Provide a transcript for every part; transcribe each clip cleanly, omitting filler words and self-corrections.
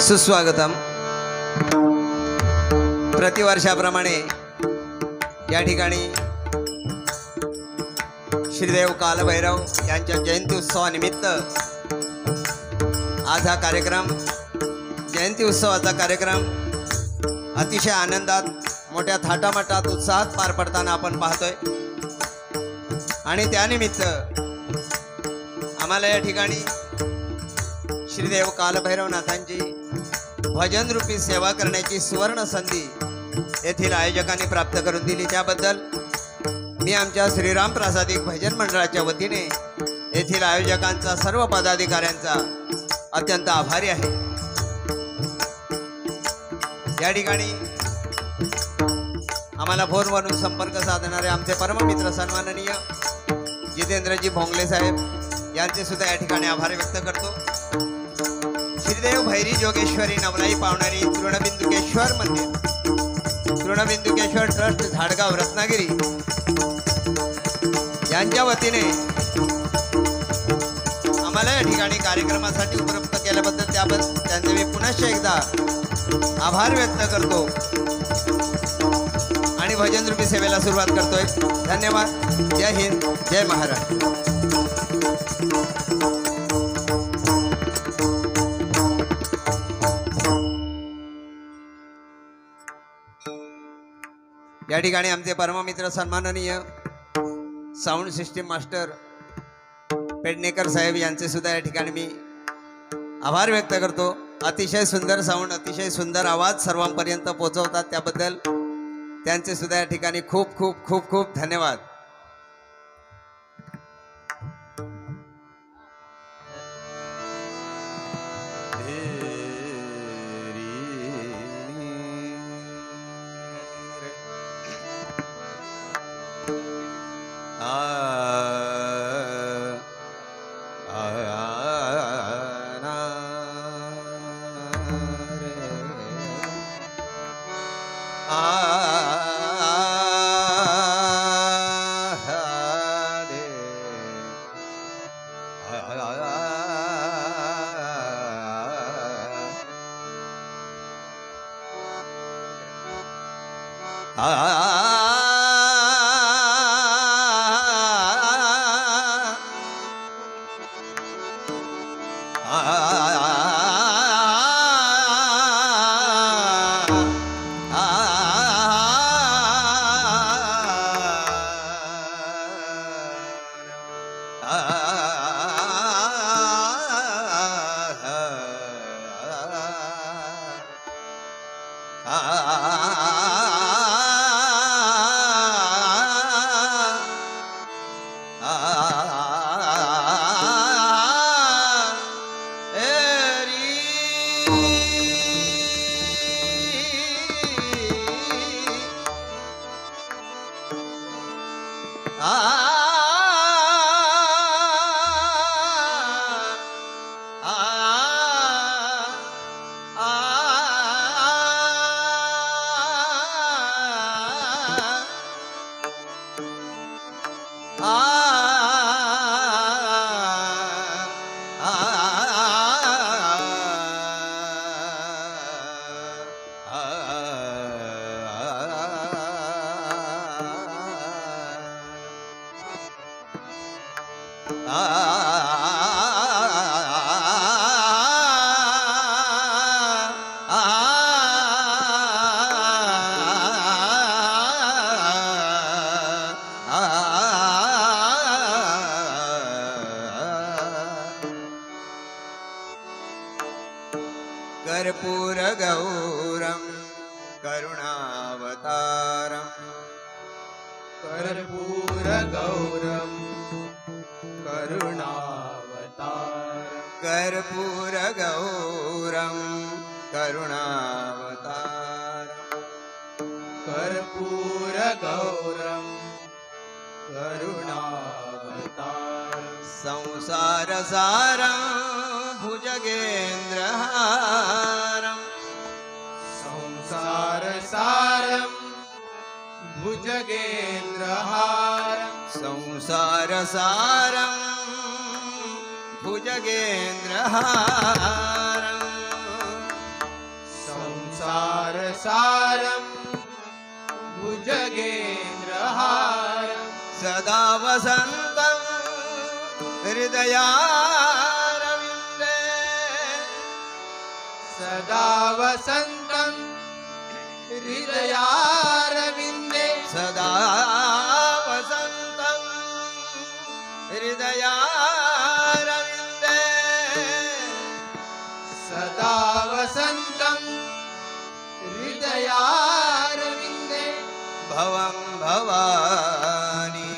सुस्वागतम। प्रतिवर्षाप्रमाणे या ठिकाणी श्रीदेव कालभैरव यांच्या जयंती उत्सवानिमित्त आज हा कार्यक्रम, जयंती उत्सवाचा कार्यक्रम अतिशय आनंदात, मोठ्या थाटामाटात, उत्साहात पार पडताना आपण पाहतोय। आणि त्यानिमित्त आम्हाला या ठिकाणी श्रीदेव कालभैरवनाथांची भजन रूपी सेवा करण्याची सुवर्ण संधी येथील आयोजकांनी प्राप्त करून दिली, त्याबद्दल मी आमच्या श्रीराम प्रसादिक भजन मंडळाच्या वतीने येथील आयोजकांचा, सर्व पदाधिकाऱ्यांचा अत्यंत आभारी आहे। या ठिकाणी आम्हाला फोनवरून संपर्क साधणारे आमचे परममित्र सन्माननीय जितेंद्रजी भोंगले साहेब यांचे सुद्धा या ठिकाणी आभार व्यक्त करतो। श्रीदेव भैरी जोगेश्वरी नवलाई पावणारी तृणबिंदुकेश्वर मंदिर, तृणबिंदुकेश्वर ट्रस्ट, झाडगाव, रत्नागिरी यांच्या वतीने आम्हाला या ठिकाणी कार्यक्रमासाठी उपलब्ध केल्याबद्दल त्यांचे मी पुनश्च एकदा आभार व्यक्त करतो आणि भजन रूपी सेवेला सुरुवात करतोय। धन्यवाद। जय हिंद, जय महाराष्ट्र। या ठिकाणी आमचे परममित्र सन्माननीय साऊंड सिस्टीम मास्टर पेडणेकर साहेब यांचे सुद्धा या ठिकाणी मी आभार व्यक्त करतो। अतिशय सुंदर साऊंड, अतिशय सुंदर आवाज सर्वांपर्यंत पोहोचवतात, त्याबद्दल त्यांचे सुद्धा या ठिकाणी खूप खूप खूप खूप धन्यवाद। कर्पूर गौरम करुणावतारम, कर्पूर गौरम करुणावतारम, कर्पूर गौरम करुणावतारम, कर्पूर गौरम करुणावतारम, संसार सारम भुजगेन्द्रहारम, संसार सारम भुजगेन्द्रहारम, संसार सारम भुजगेन्द्रहारम, हरसारं भुजगेन्द्रहारं सदा वसन्तं हृदयारविन्दे सदा वसन्तं हृदयारविन्दे सदा वसन्तं हृदयारविन्दे सदा वसन्तं हृदयारविन्दे भवं भवानी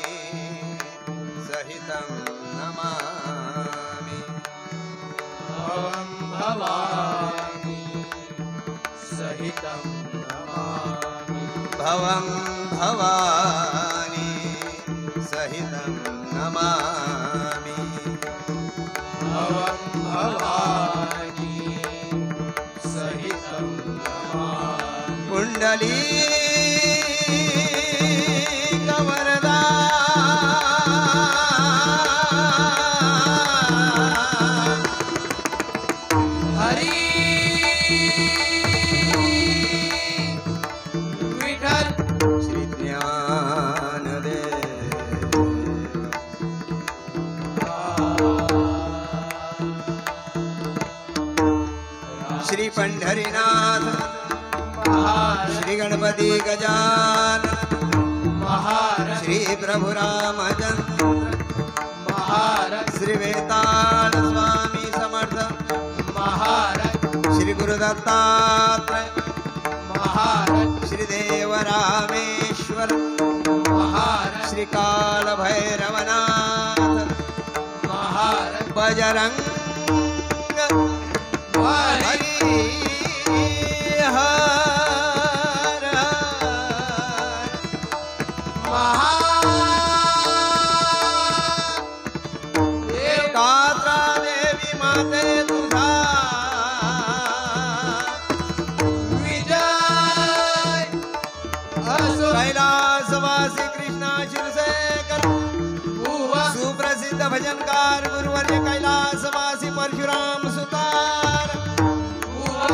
सहितं नमामि भवं भवानी सहितं नमामि भवं भवानी सहितं नमामि भवं भवानी सहितं नमामि कुण्डली कवरदा हरी विठ्ठल श्री ज्ञानदेव श्री पंढरीनाथ महाराज श्री गणपती गजानन महाराज श्री प्रभु रामचंद्र महाराज श्री वेताल स्वामी समर्थ महाराज श्री गुरु दत्तात्रय महाराज श्री देव रामेश्वर महाराज श्री काल भैरवनाथ महाराज बजरंग हरि हर महादेव कात्रा देवी माते तुझा विजय असो कैलासवासी कृष्णा शिरसेकर भुवा सुप्रसिद्ध भजनकार गुरुवर्य कैलासवासी परशुराम सुतार भुवा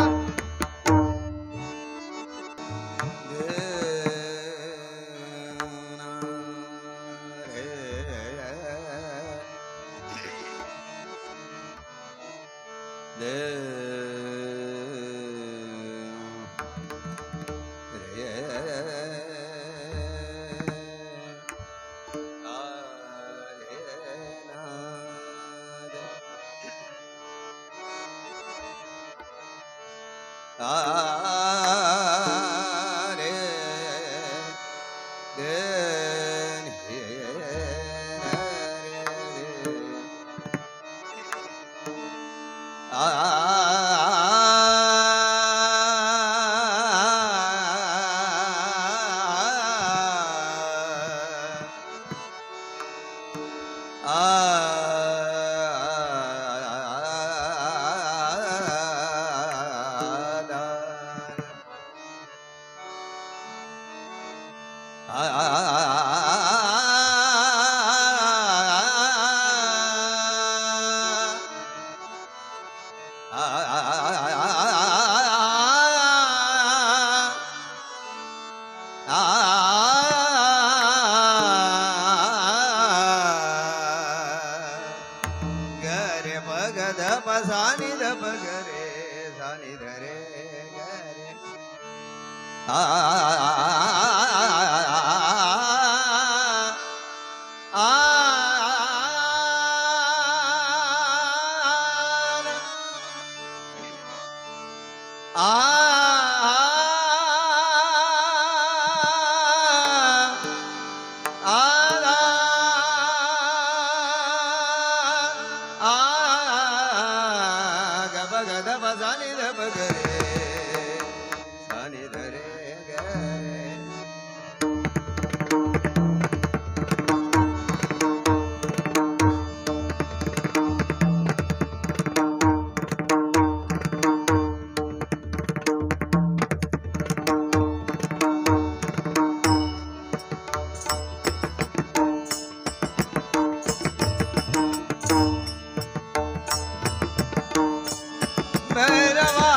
गरे भगद पसानी दप गरे सानी धरे गरे भैरवा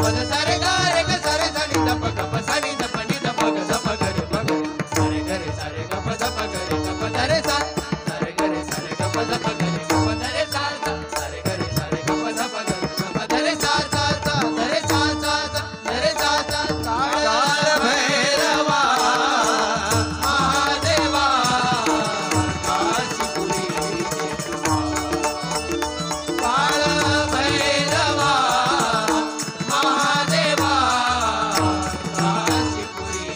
पद सारे गा रे ग सारे सा नि ध प ग प सा नि ध प नि ध प ग ध प ग रे प ग रे सारे ग रे सारे ग प ध प ग रे ग प ध रे सा सारे ग रे सारे ग प ध प ग रे ग प ध रे सा सा सारे ग रे सारे ग प ध प ग रे ग प ध रे सा सा सा ध रे सा सा सा ध रे सा सा काळ भैरवा महादेवा काशीपुरी काळ भैरवा महादेवा काशीपुरी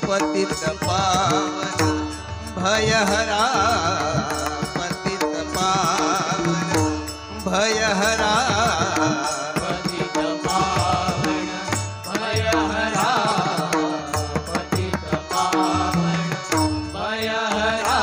पतित पावन भयहरा पतित पावन भयहरा पतित पावन भयहरा पतित पावन भयहरा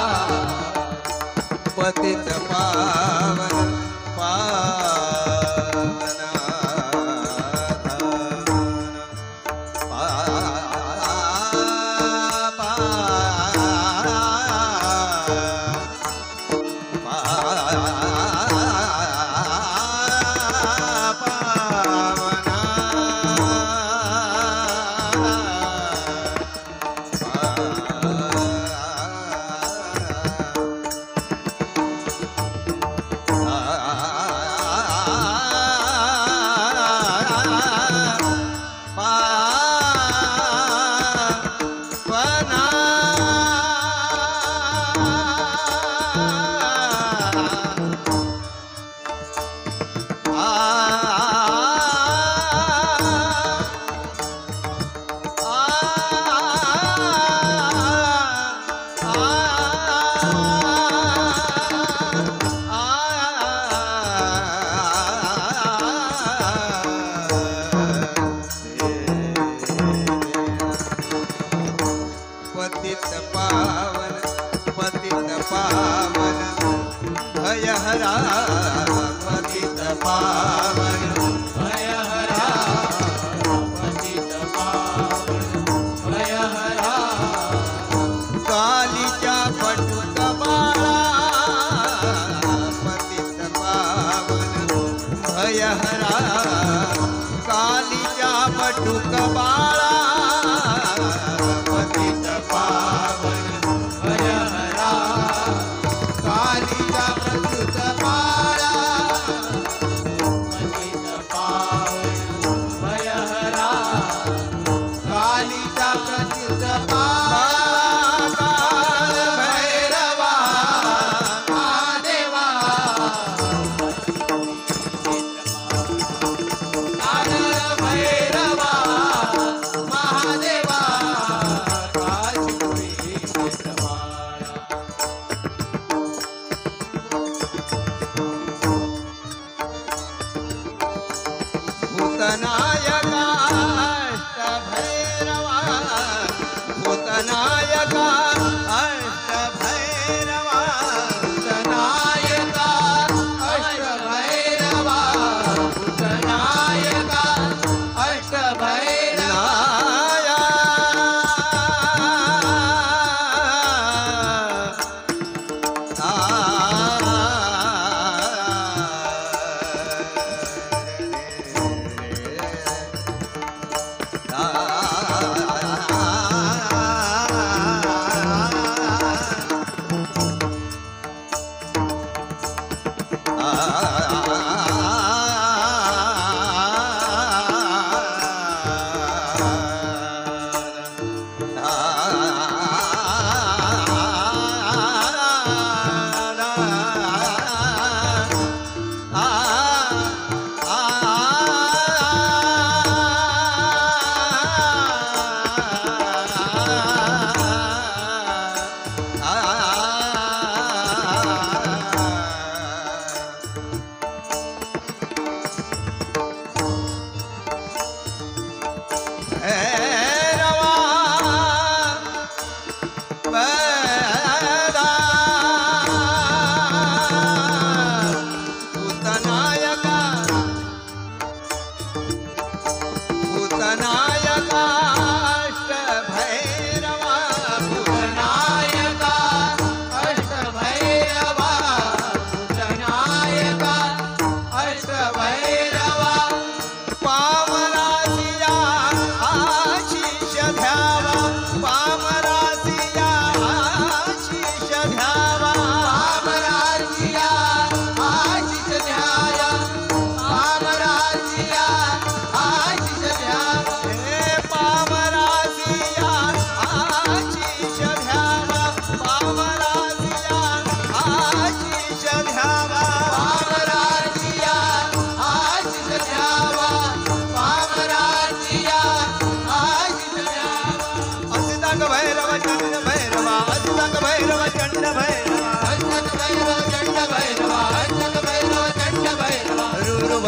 पतित पावन पतित पावन भयहरा पतित पावन भयहरा पतित पावन भयहरा कालीच्या पटुक बाळा पतित पावन भयहरा कालीच्या पटुक बाळा पतित पावन भयहरा कालिका प्रकृत बाळा पतित पावन भयहरा कालिका प्रकृत बाळा काळ भैरवा महादेवा काळ भैरवा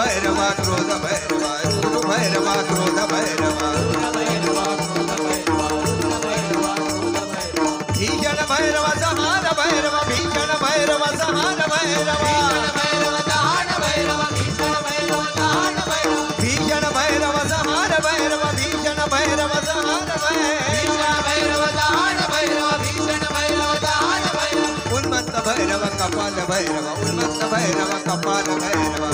भैरवा क्रोध भैरवा रूर भैरवा क्रोध भैरवा भीषण भैरवा समान भैरवा भीषण भैरवा समान भैरवा भीषण भैरव समान भैरव भीषण भैरव समान भैरव उन्मत्त भैरव कपाल भैरव उन्मत्त भैरव कपाल भैरव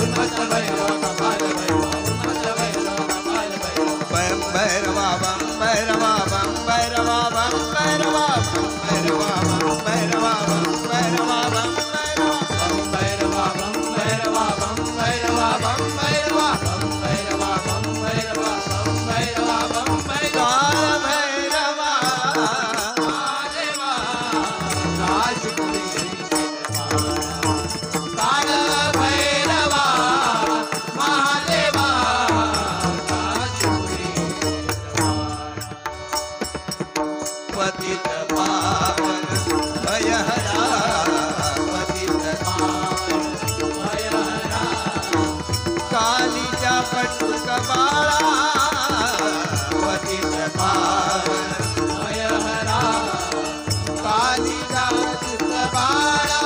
बम भैरवा बम भैरवा बम भैरवा बम भैरवा बम भैरवा बम भैरवा बम भैरवा बम भैरवा पतित पावन भयहरा पतित कालीचा पटुक बाळा पतित पावन भयहरा कालीचा पटुक बाळा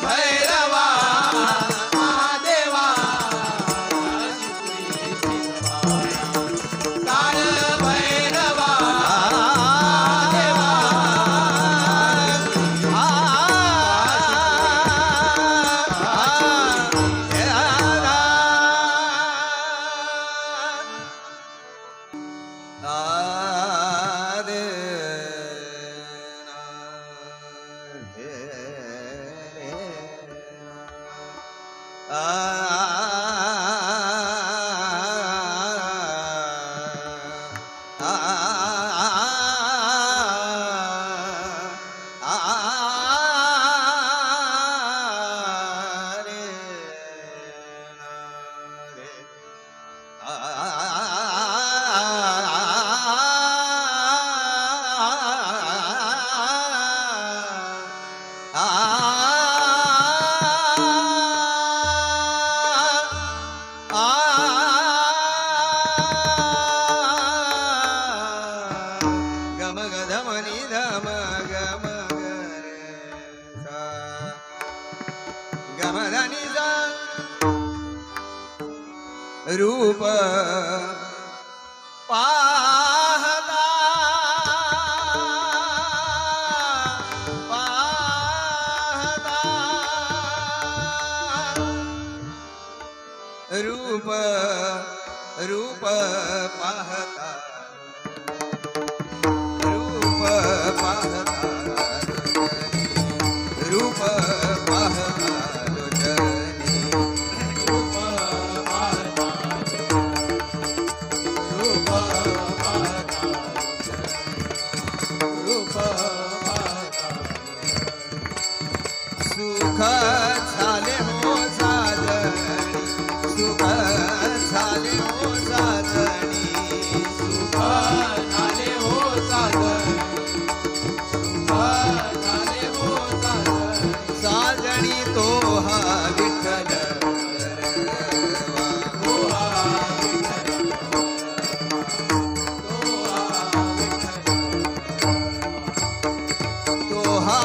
भैरवा महादेवा काळ भैरवा रूप पाहता पाहता रूप रूप पाहता रूप पाहता रूप पाहता सुख झाले हो साजणी सुख झाले हो साजणी सुख झाले हो साजणी सुख झाले हो साजणी साजणी तो हा विठ्ठल तो हा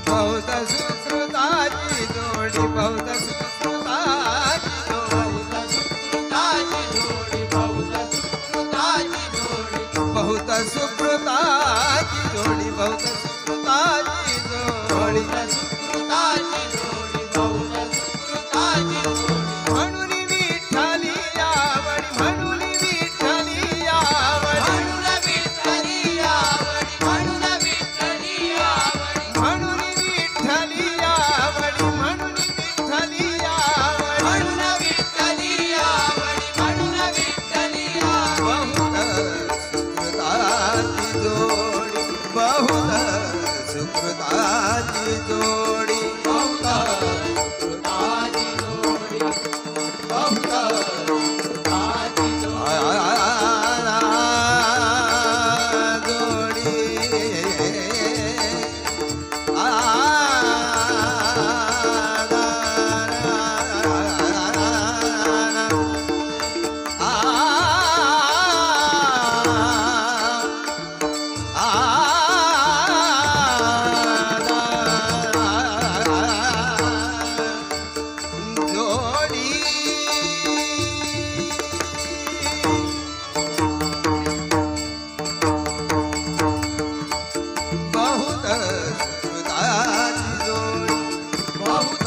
बहुत सुकृताची जोडी बहुत सुकृताची जोडी बहुत सुकृताची जोडी बहुत सुकृताची जोडी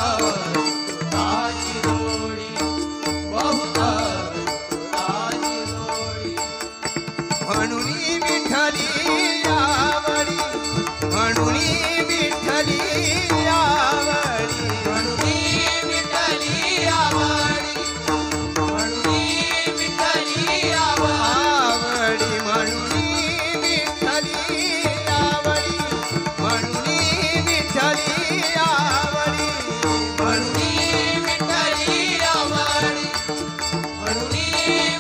तुझाची जोडी बहुत तुझाची जोडी म्हणून विठ्ठली आवडी म्हणून विठ्ठली आवडी म्हणून विठ्ठली आवडी म्हणून विठ्ठली आवडी म्हणून विठ्ठली आवडी म्हणून विठ्ठली आवडी म्हणून विठ्ठली आवडी म्हणून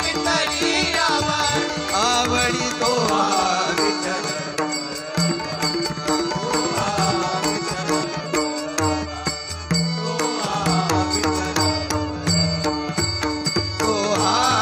विठ्ठली आवडी आवडी तो हा विठ्ठल तो हा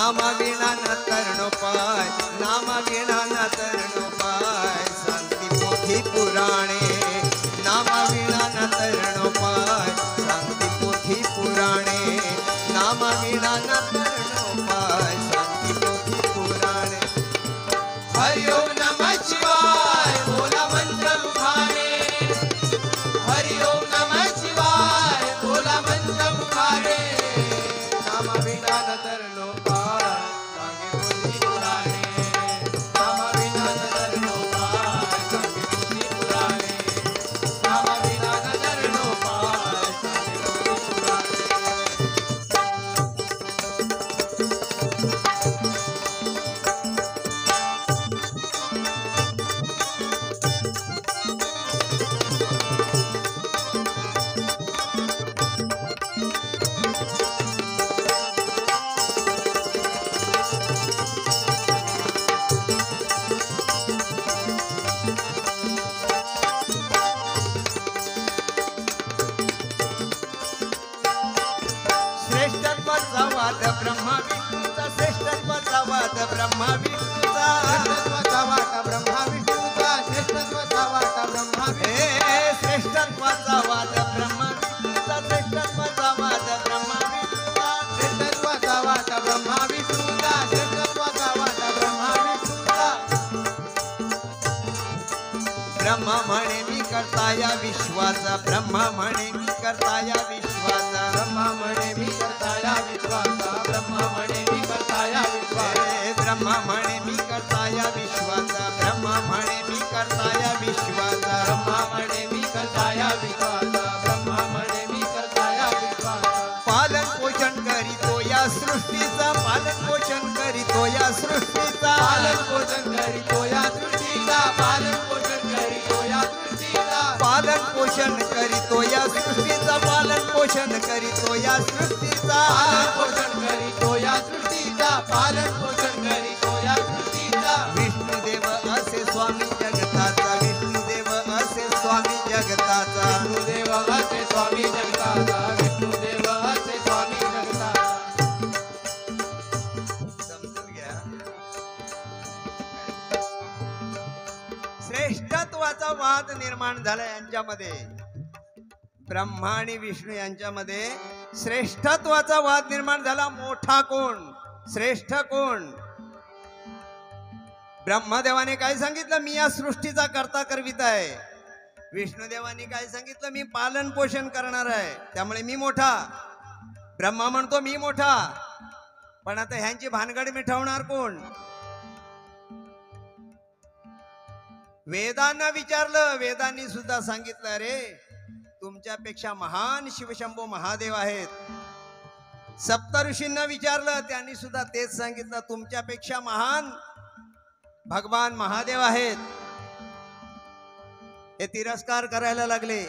नामा विना न तरणो पाय, नामा विना न तरणो पाय, सांगती पोथी पुराणे, नामा विना न तरणो पाय, सांगती पोथी पुराणे, नामा विना न तरणो पाय, सांगती पोथी पुराणे. हरि ओम नमः शिवाय बोला मंत्र मुखाने, हरि ओम नमः शिवाय बोला मंत्र मुखाने, नाम विना न तरणो पाय सांगे पोथी पुराणे, नाम विना न तरणो पाय सांगे पोथी पुराणे, नाम विना न तरणो पाय सांगे पोथी पुराणे. श्रेष्ठत्वाचा वाद ब्रह्मा विष्णूचा, श्रेष्ठत्वाचा वाद ब्रह्मा विष्णूचा, श्रेष्ठत्वाचा वाटा ब्रह्मा विष्णूचा, श्रेष्ठत्वाचा वाटा ब्रह्मा हे श्रेष्ठत्वाचा वाद ब्रह्मा विष्णूचा, श्रेष्ठत्वाचा वाद ब्रह्मा विष्णूचा, श्रेष्ठत्वाचा वाटा ब्रह्मा विष्णूचा, श्रेष्ठत्वाचा वाटा ब्रह्मा विष्णूचा. ब्रह्मा म्हणे मी करता या विश्वाचा, ब्रह्मा म्हणे मी करता या विश्वाचा, ब्रह्मा म्हणे मी करता या विश्वाचा, ब्रह्मा म्हणे मी करता या विश्वाचा, हे ब्रह्मा म्हणे मी करता या विश्वाचा, ब्रह्मा म्हणे मी करता या विश्वाचा, ब्रह्मा म्हणे मी करता या विश्वाचा, ब्रह्मा म्हणे मी करता या विश्वाचा. पालन पोषण करीतो या सृष्टीचा, पालन पोषण करीतो या सृष्टीचा, पालन पोषण करीतो या सृष्टीचा, पालन पोषण करीतो या सृष्टीचा, पालन पोषण करीतो या सृष्टीचा, पालन पोषण करीतो या सृष्टीचा, पालन पोषण करीतो या सृष्टीचा, पालन पोषण करीतो या सृष्टीचा. विष्णुदेव असे स्वामी जगताचा, विष्णुदेव असे स्वामी जगताचा, विष्णुदेव असे स्वामी जगताचा, विष्णुदेव असे स्वामी जगताचा. समजून घ्या. श्रेष्ठत्वाचा वाद निर्माण झाला यांच्यामध्ये, ब्रह्मा आणि विष्णू यांच्यामध्ये श्रेष्ठत्वाचा वाद निर्माण झाला. मोठा कोण, श्रेष्ठ कोण? ब्रह्मदेवाने काय सांगितलं, मी या सृष्टीचा करता करवित आहे. विष्णुदेवाने काय सांगितलं, मी पालन पोषण करणार आहे, त्यामुळे मी मोठा. ब्रह्मा म्हणतो मी मोठा, पण आता ह्यांची भानगड मिटवणार कोण? वेदांना विचारलं, वेदांनी सुद्धा सांगितलं रे तुमच्यापेक्षा महान शिवशंभो महादेव आहेत. सप्तऋषींना विचारलं, त्यांनी सुद्धा तेच सांगितलं, तुमच्यापेक्षा महान भगवान महादेव आहेत. हे तिरस्कार करायला लागले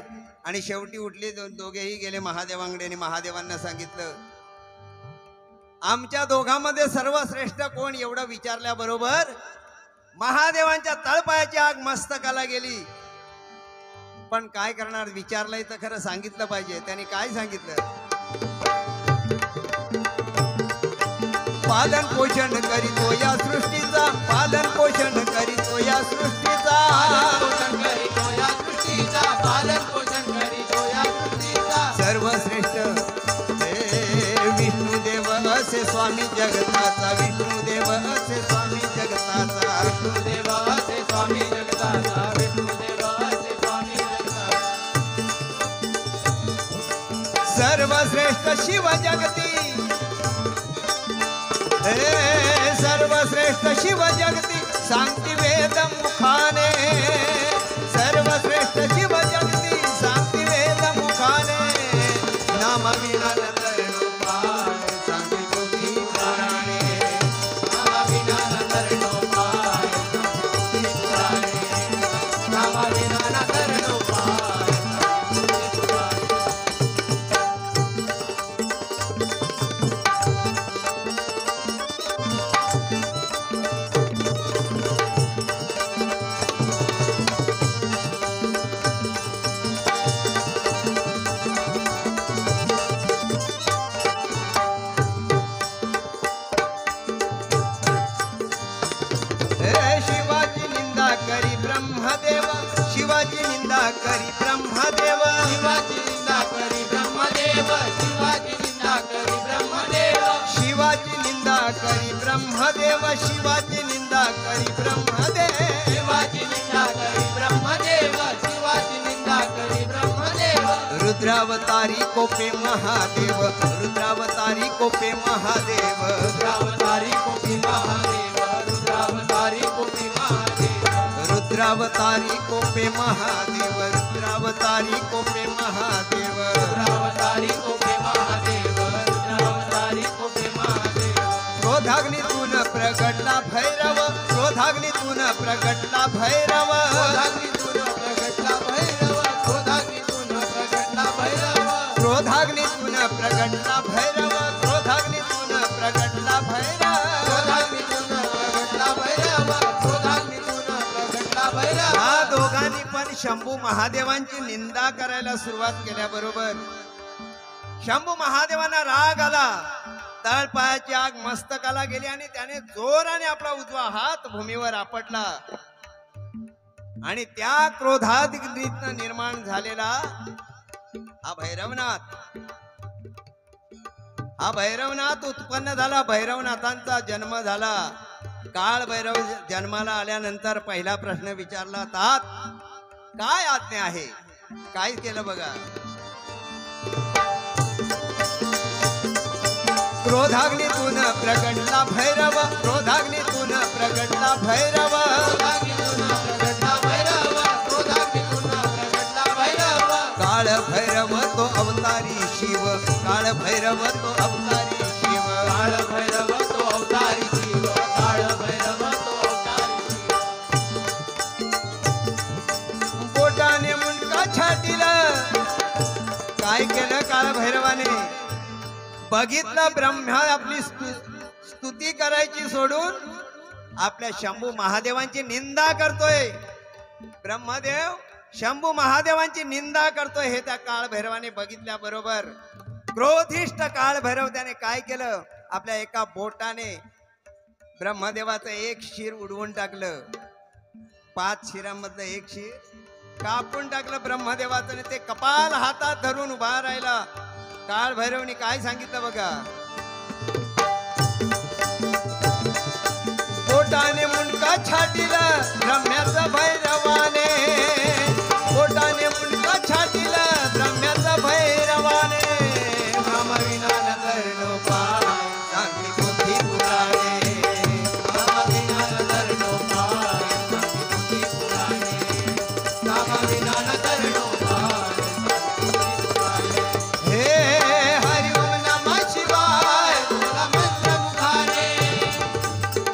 आणि शेवटी उठले, दोघेही गेले महादेवांकडे आणि महादेवांना सांगितलं, आमच्या दोघांमध्ये सर्वश्रेष्ठ कोण? एवढं विचारल्याबरोबर महादेवांच्या तळपायाची आग मस्तकाला गेली. पण काय करणार, विचारलंय तर खरं सांगितलं पाहिजे. त्यांनी काय सांगितलं, पालन पोषण करीतो या सृष्टीचा, पालन पोषण करीतो या सृष्टीचा, पालन पोषण करीतो या सृष्टीचा, पालन पोषण करीतो या सृष्टीचा. सर्वश्रेष्ठ हे विष्णुदेव असे स्वामी जगताचा, विष्णुदेव असे स्वामी जगताचा, विष्णुदेव असे स्वामी जगताचा, विष्णुदेव असे स्वामी जगताचा. सर्वश्रेष्ठ शिव जगती, हे सर्वश्रेष्ठ शिव जगती, सांगती वेद मुखाने, सर्वश्रेष्ठ शिव जगती, सांगती वेद मुखाने, नाम विना न तरणो पाय, सांगती पोथी पुराणे, नाम विना न तरणो पाय, सांगे पोथी पुराणे, नाम विना न तरणो पाय, सांगे पोथी पुराणे. करी ब्रह्मदेव शिवाची निंदा करी ब्रह्मदेव शिवाची निंदा करी ब्रह्मदेव शिवाची निंदा करी ब्रह्मदेव रुद्रावतारी कोपे महादेव रुद्रावतारी कोपे महादेव रुद्रावतारी कोपी महादेव रुद्रावतारी कोपी महादेव रुद्रावतारी कोपे महादेव रुद्रावतारी कोपे महादेव रुद्रावतारी कोपे महादेव रुद्रावतारी कोपे महादेव क्रोधाग्नीतून प्रगटला भैरव क्रोधाग्नीतून प्रगटला भैरव क्रोधाग्नीतून प्रगटला भैरव क्रोधाग्नीतून प्रगटला भैरव क्रोधाग्नीतून प्रगटला भैरव क्रोधाग्नीतून प्रगटला भैरव क्रोधाग्नीतून प्रगटला भैरव क्रोधाग्नीतून प्रगटला भैरव या दोघांनी पण शंभू महादेवांची निंदा करायला सुरुवात केल्याबरोबर शंभू महादेवांना राग आला तळपायाची आग मस्तकाला गेली आणि त्याने जोराने आपला उजवा हात भूमीवर आपटला आणि त्या क्रोधाग्नीतनं निर्माण झालेला हा भैरवनाथ उत्पन्न झाला भैरवनाथांचा जन्म झाला काळ भैरव जन्माला आल्यानंतर पहिला प्रश्न विचारला तात काय आज्ञा आहे काय केलं बघा क्रोधाग्नीतून प्रगटला भैरव क्रोधाग्नीतून प्रगटला भैरव क्रोधाग्नीतून प्रगटला भैरव क्रोधाग्नीतून प्रगटला भैरव काळ भैरव तो अवतारी शिव काळ भैरव तो अवतारी शिव काळ भैरव तो अवतारी शिव काळ भैरव तो अवतारी शिव बोटाने मुंडका छाटीला काय केलं काळ भैरवाने बघितलं ब्रह्मा आपली स्तुती करायची सोडून आपल्या शंभू महादेवांची निंदा करतोय ब्रह्मदेव शंभू महादेवांची निंदा करतोय हे त्या काळ भैरवाने बघितल्या बरोबर क्रोधिष्ट काळ भैरव त्याने काय केलं आपल्या एका बोटाने ब्रह्मदेवाचं एक शिर उडवून टाकलं 5 शिरांमधलं एक शिर कापून टाकलं ब्रह्मदेवाचं आणि ते कपाल हातात धरून उभा राहिला काळ भैरवनी काय सांगितलं बघा बोटाने मुंडका छाटीला ब्रह्म्याचा भैरवाने बोटाने मुंडका छाटीला ब्रह्म्याचा भैरवाने रामविना न धरणो पाय सांगली बुद्धी पुराणे रामविना न धरणो पाय बुद्धी पुराणे रामविना न धरणो पाय बुद्धी पुराणे हे हरिओम नमः शिवाय बोला मंत्र मुखाने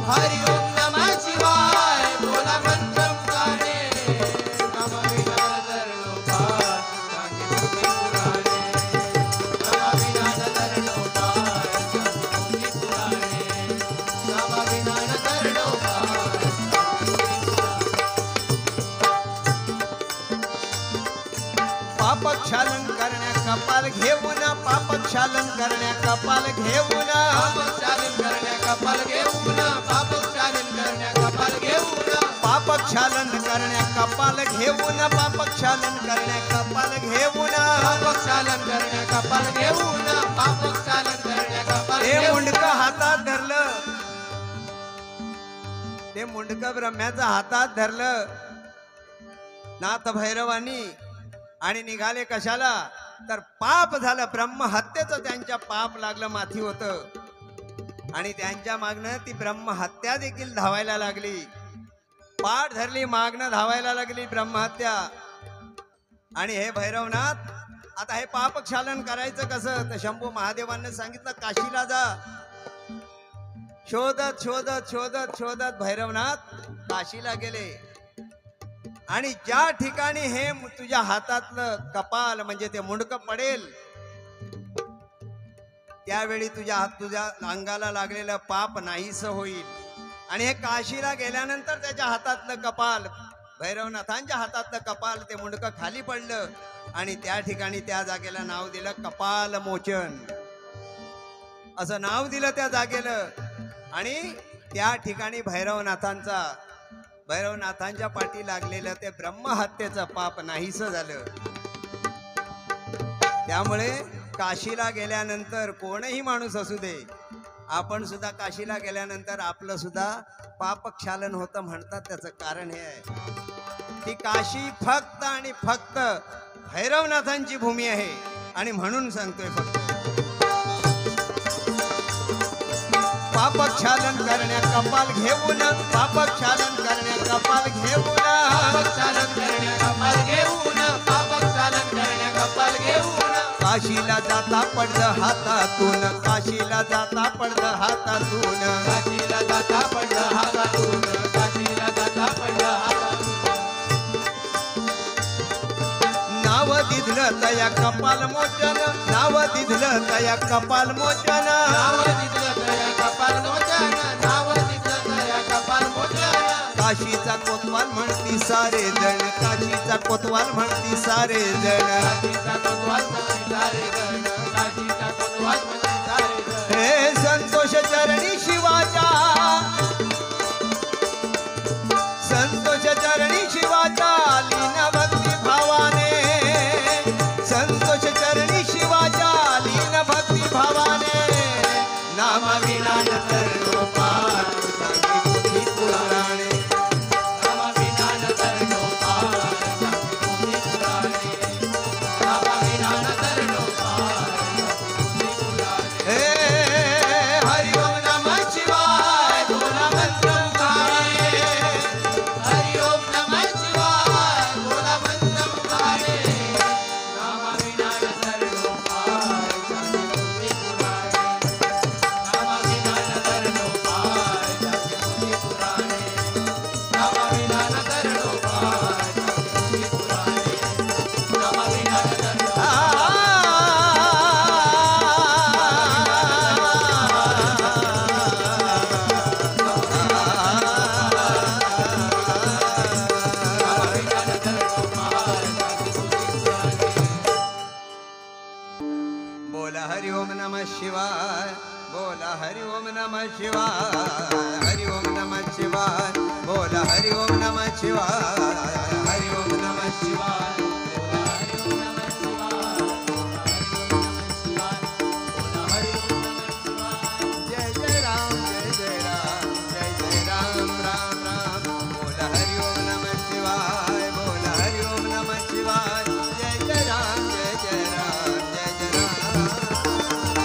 हरि ओम नमः शिवाय बोला मंत्र मुखाने रामविना न धरणो पाय बुद्धी पुराणे रामविना न धरणो पाय बुद्धी पुराणे रामविना न धरणो पाय पापक्षालन करण्या कपाल घेऊन पापक्षालन करण्या कपाल घेऊन पापक्षालन करण्या कपाल घेऊन पापक्षालन करण्या कपाल घेऊन पापक्षालन करण्या कपाल घेऊन पापक्षालन करण्या कपाल घेऊन पापक्षालन करण्या कपाल घेऊन पापक्षालन करण्या कपाल ते घेऊन मुंडक हातात धरलं ते मुंडक ब्रह्म्याच्या हातात धरलं नाथ भैरवानी आणि निघाले कशाला तर पाप झालं ब्रह्महत्येचं त्यांच्या पाप लागलं माथी होतं आणि त्यांच्या मागणं ती ब्रह्महत्या देखील धावायला लागली पाठ धरली मागणं धावायला लागली ब्रह्महत्या आणि हे भैरवनाथ आता हे पापक्षालन करायचं कसं तर शंभू महादेवांनी सांगितलं काशीला जा शोधत शोधत शोधत शोधत भैरवनाथ काशीला गेले आणि ज्या ठिकाणी हे तुझ्या हातातलं कपाल म्हणजे ते मुंडकं पडेल त्यावेळी तुझ्या अंगाला लागलेलं पाप नाहीस होईल आणि हे काशीला गेल्यानंतर त्याच्या हातातलं कपाल भैरवनाथांच्या हातातलं कपाल ते मुंडकं खाली पडलं आणि त्या ठिकाणी त्या जागेला नाव दिलं कपाल मोचन असं नाव दिलं त्या जागेला आणि त्या ठिकाणी भैरवनाथांच्या पाठी लागलेलं ते ब्रह्महत्येचं पाप नाहीसं झालं त्यामुळे काशीला गेल्यानंतर कोणही माणूस असू दे आपण सुद्धा काशीला गेल्यानंतर आपलं सुद्धा पापक्षालन होतं म्हणतात. त्याचं कारण हे आहे की काशी फक्त आणि फक्त भैरवनाथांची भूमी आहे. आणि म्हणून सांगतोय फक्त पापक्षालन करण्या कपाल घेऊन, पापक्षालन करण्या कपाल घेऊन, पापक्षालन करण्या कपाल घेऊन, पापक्षालन करण्या कपाल घेऊन, काशीला जाता पडद हातातून, काशीला जाता पडद हातातून, काशीला जाता पडलं हातातून, काशीला जाता पडलं हातातून. नाव दिधलं तया कपाल मोचन, नाव दिधलं तया कपाल मोचन, नाव दिसलं तया कपाल मोचन, नाव दिसलं तया कपाल मोचन. काशीचा कोतवाल म्हणती सारे जण, काशीचा कोतवाल म्हणती सारे जण. काशीचा कोतवाल म्हणती सारे जण, काशीचा कोतवाल म्हणती सारे जण. हे संतोष चरणी शिवाच्या, संतोष चरणी शिवाच्या लीन भक्ती भावाने, संतोष चरणी शिवाच्या लीन भक्ती भावाने. नाम विना न तरलो पार, सांगी बुद्धी पुराणे. नाम विना न तरलो पार, सांगी बुद्धी पुराणे. नाम विना न तरलो पार, सांगी बुद्धी पुराणे. हे हरि ओम नमः शिवाय बोला मंत्र मुखाने. हरि ओम नमः शिवाय बोला मंत्र मुखाने. नाम विना न तरलो पार, सांगी बुद्धी पुराणे. नाम विना न तरलो पार, सांगी बुद्धी पुराणे. नाम विना न तरलो पार, सांगी बुद्धी पुराणे. नाम विना न तरलो बोला हरि ओम नमः शिवाय, बोला हरि ओम नमः शिवाय, हरि ओम नमः शिवाय, बोला हरि ओम नमः शिवाय, हरि ओम नमः शिवाय. जय जय राम, जय जय राम, जय जय राम, राम राम. बोला हरि ओम नमः शिवाय, बोला हरि ओम नमः शिवाय, जय जय राम, जय जय राम, जय जय राम.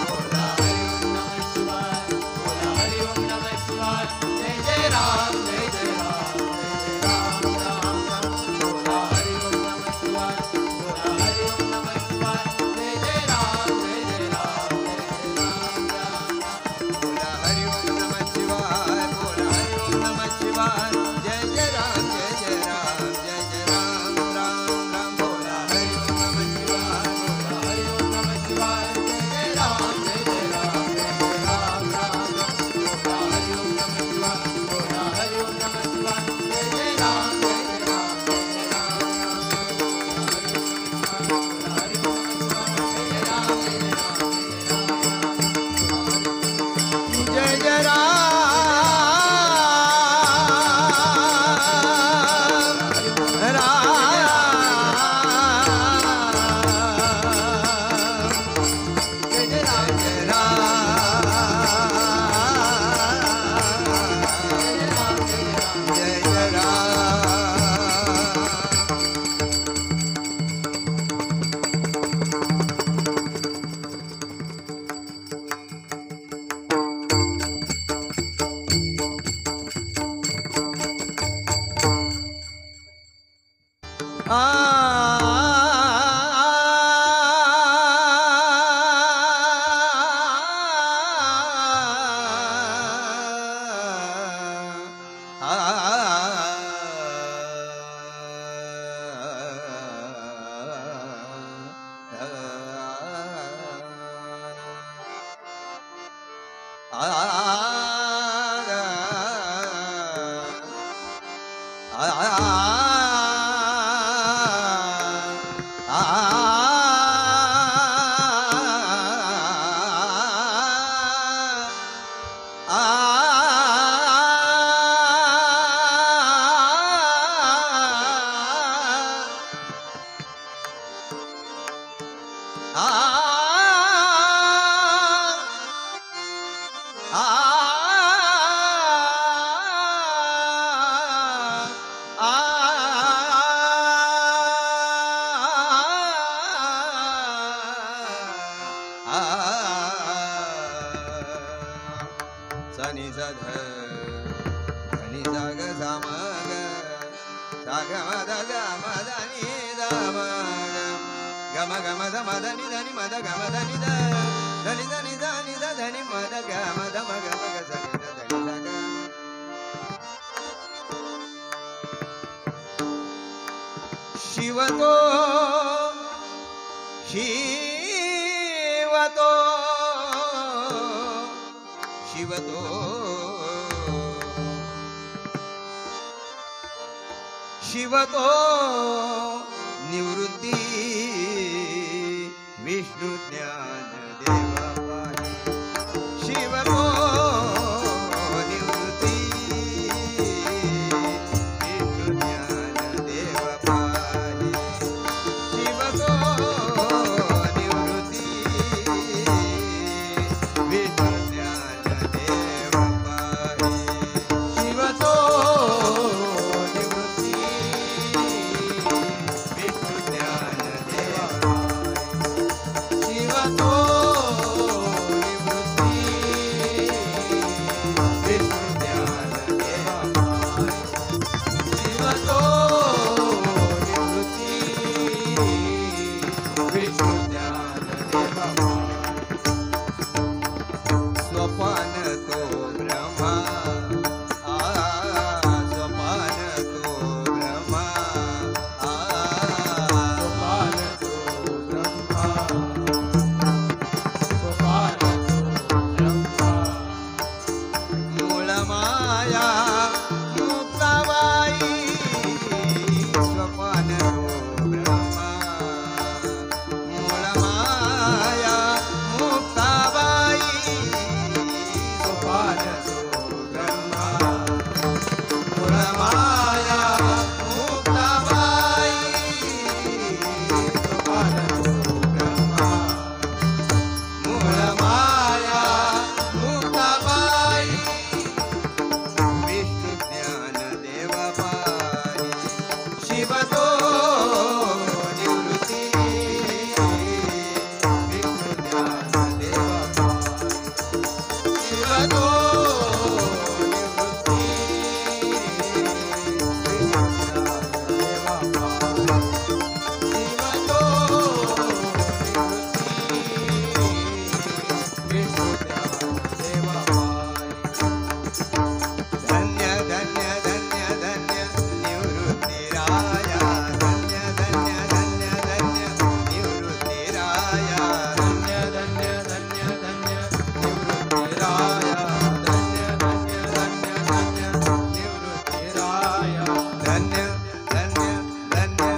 बोला हरि ओम नमः शिवाय, बोला हरि ओम नमः शिवाय, जय जय राम, जय जय राम, जय जय राम, राम राम. बोला हरि ओम नमः शिवाय, बोला हरि ओम नमः शिवाय, जय जय राम, जय जय राम, जय जय राम, राम राम. बोला हरि ओम नमः शिवाय, बोला हरि ओम नमः शिवाय, जय जय राम, जय जय राम, जय जय राम, राम राम. बोला हरि ओम नमः शिवाय, बोला हरि ओम नमः शिवाय, जय जय राम, जय जय राम, जय जय राम, राम राम. बोला हरि ओम नमः शिवाय, बोला हरि ओम धनी साग सामग साग मद गम धनी दम गम गम ध मद नि धनी मद गम धनी ध धनी धनी धनी ध धनी मद गम धम गम ग धनी ध धनी साग शिवतो शिवतो शिवतो शिवतो निवृत्ती विष्णु ज्ञान देव पाही शिवतो निवृत्ती विष्णु ज्ञान देव पाही शिवतो निवृत्ती विष्णु ज्ञान देव पाही शिवतो स्वपान तो ब्रह्मा स्वपान तो ब्रह्मा सोपान तो ब्रह्मा सोपान तो ब्रह्मा मूळ माया मुक्ताबाई स्वपान तो ब्रह्मा मूळ माया मुक्ताबाई सोपान तो ब्रह्मा मूळ माया मुक्ताबाई सोपान तो ब्रह्मा मूळ माया मुक्ताबाई विष्णु ज्ञान देव पाही शिवतो निवृत्ती विष्णु ज्ञान देव पाही शिवतो निवृत्ती विष्णु ज्ञान देव पाही शिवतो धन्य धन्य धन्य धन्य निवृत्तिराया धन्य धन्य धन्य धन्य निवृत्तिराया धन्य धन्य धन्य धन्य निवृत्तिराया धन्य धन्य धन्य धन्य निवृत्तिराया धन्य धन्य धन्य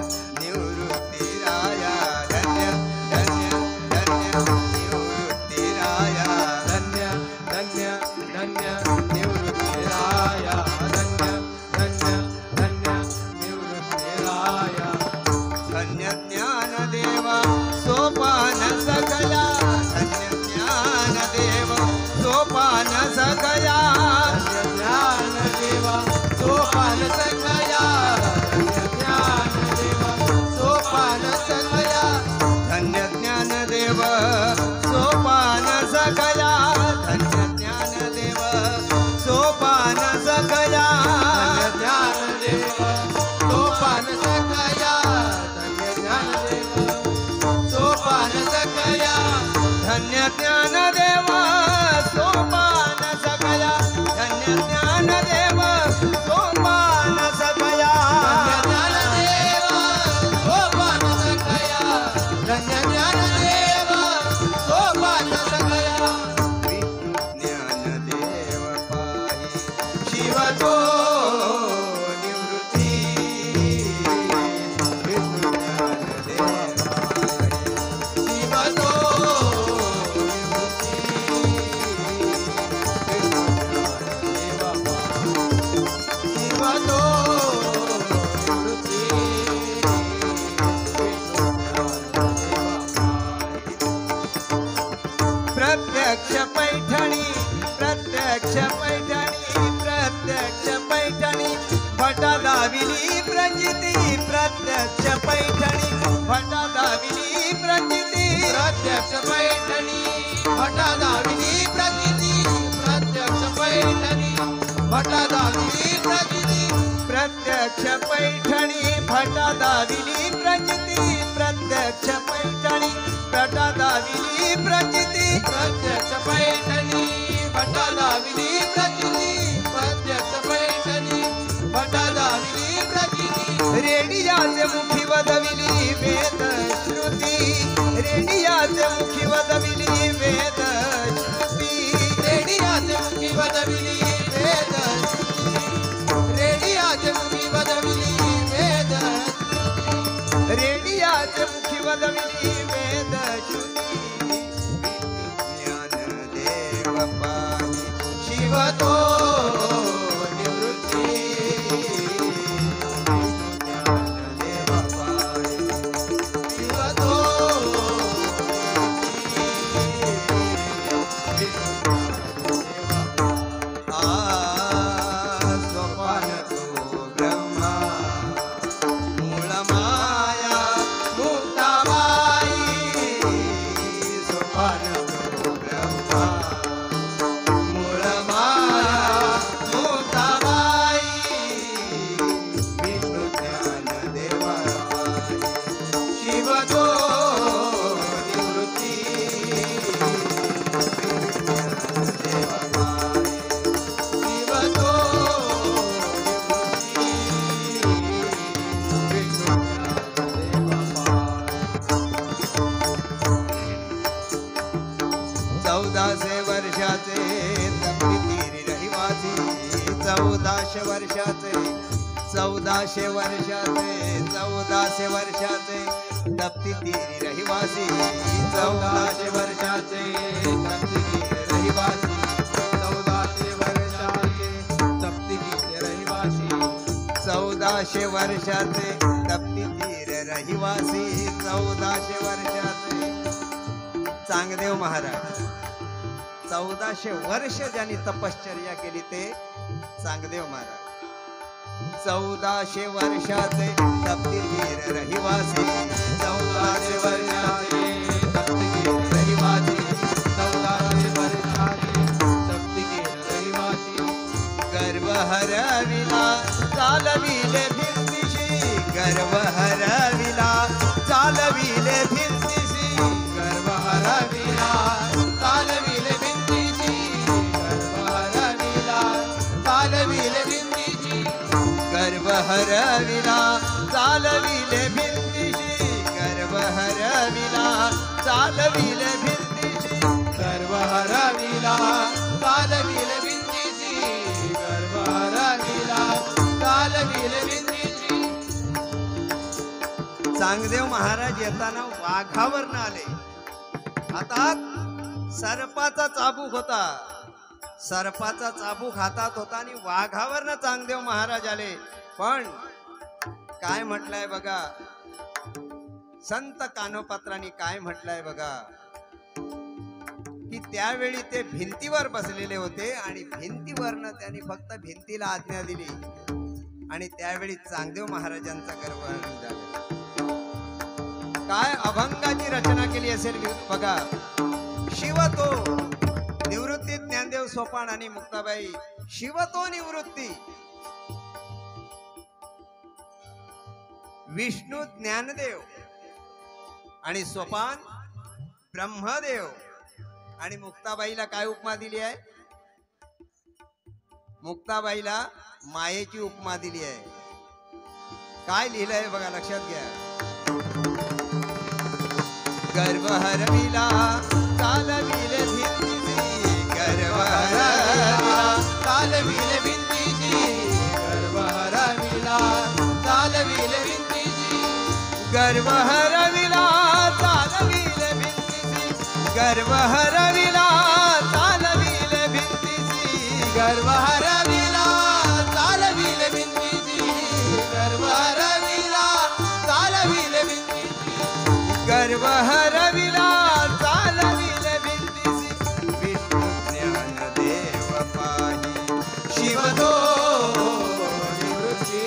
निवृत्तिराया धन्य धन्य धन्य निवृत्तिराया धन्य धन्य धन्य निवृत्तिराया धन्य धन्य धन्य निवृत्तिराया धन्य ज्ञान देवा सोपान सकला धन्य ज्ञान देव सोपान सकला धन्य ज्ञान देवा सोपान सकया धन्य ज्ञान देवा सोपान सकया धन्य ज्ञान देव सोपान सकला धन्य ज्ञान देव सोपान सकला धन्य ज्ञान देवा सोपान सकया धन्य ज्ञान देवा सोपान सकया धन्य ज्ञान देव सोपान सकला धन्य ज्ञान देव सोपान सकला धन्य ज्ञान देवा सोपान सकया विष्णु ज्ञान देव पाही शिवतो निवृत्ती विष्णु ज्ञान देव पाही शिवतो निवृत्ती विष्णु ज्ञान देवा पाही शिवतो निवृत्ती विष्णु ज्ञान देवा पाही प्रत्यक्ष पैठणी प्रत्यक्ष पैठणी प्रत्यक्ष पैठणी भटा दाविली प्रचिती प्रत्यक्ष पैठणी भटा दाविली प्रचिती प्रत्यक्ष पैठणी भटा दाविली प्रचिती प्रत्यक्ष पैठणी भटा दाविली प्रचिती प्रत्यक्ष पैठणी भटा दाविली प्रचिती प्रत्यक्ष पैठणी भटा दाविली प्रचिती प्रत्यक्ष पैठणी भटा दाविली प्रचिती प्रत्यक्ष पैठणी भटा दाविली प्रचिती रेडियाचे मुखी वदविली वेद श्रुती रेडियाचे मुखी वदविली वेद श्रुती रेडियाचे मुखी वदविली वेद रेडियाचे मुखी वदविली वेद रेडियाचे मुखी वदविली वेद श्रुती ज्ञान देव पाही शिव तो निवृत्ती देव पाही शिव तो सोपान तो ब्रह्मा मूळ माया मुक्ताबाई सोपान तो ब्रह्मा मूळ माया मुक्ताबाई विष्णू ज्ञान देवा शिव तो निवृत्ती देवा शिव तो चौदाशे वर्षाचे तपकिरी रहिवासी 1400 वर्षाचे 1400 वर्षाचे 1400 वर्षाचे तपकिरी रहिवासी 1400 वर्षाचे तप्तिगीर रहिवासी 1400 वर्षाचे तप्तिगीर रहिवासी 1400 वर्षाचे तपकिरी रहिवासी 1400 वर्षाचे चांगदेव महाराज 1400 वर्ष ज्यांनी तपश्चर्या केली ते चांगदेव महाराज 1400 वर्षाचे तपकिरी रहिवासी 1400 वर्षाचे तप्तिगीर रहिवासी 1400 वर्षाचे तप्तिगीर रहिवासी गर्व हरविला चालविले भिंतीशी गर्व हरविला चालविले भिंतीशी गर्व हरविला तालविले भिंतीची गर्व हरविला तालविले भिंतीची गर्व हरविला चालविले भिंतीशी गर्व हरविला चालविले भिंतीशी गर्व हरविला तालविले भिंतीची गर्व हरविला तालविले भिंतीची चांगदेव महाराज येताना वाघावरनं आले हातात सर्पाचा चाबूक होता सर्पाचा चाबूक हातात होता आणि वाघावरनं चांगदेव महाराज आले पण काय म्हटलंय बघा संत कानोपात्रांनी काय म्हटलंय बघा की त्यावेळी ते भिंतीवर बसलेले होते आणि भिंतीवरनं त्यांनी फक्त भिंतीला आज्ञा दिली आणि त्यावेळी चांगदेव महाराजांचा गर्व झाला काय अभंगाची रचना केली असेल बघा शिव तो निवृत्ती ज्ञानदेव सोपान आणि मुक्ताबाई शिव तो निवृत्ती विष्णू ज्ञानदेव आणि सोपान ब्रह्मदेव आणि मुक्ताबाईला काय उपमा दिली आहे मुक्ताबाईला मायेची उपमा दिली आहे काय लिहिलंय बघा लक्षात घ्या गर्व हरविला चालविले भिंतीची गर्व हरविला तालविले भिंतीची गर्व हरविला तालविले भिंतीची गर्व हरविला चालविले भिंतीची गर्व हरविला चालविले भिंतीची गर्व हरविला तालविले भिंतीची गर्व हरविला तालविले भिंतीची गर्व हरविला चालविले भिंतीची विष्णू ज्ञान देव पाही शिव तो निवृत्ती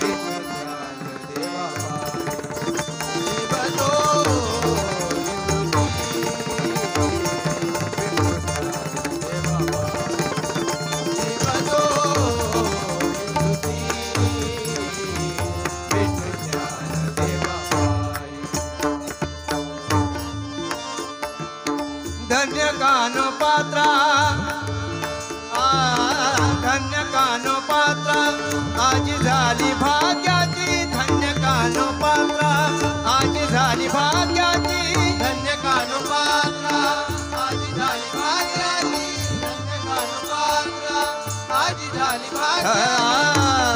विष्णू ज्ञान देवा शिव तो निवृत्ती विष्णू ज्ञान देवा झाली भाग्याची धन्य कानोपात्रा आज झाली भाग्याची धन्य कानोपात्रा आज झाली भाग्याची धन्य कानोपात्रा आज झाली भाग्याची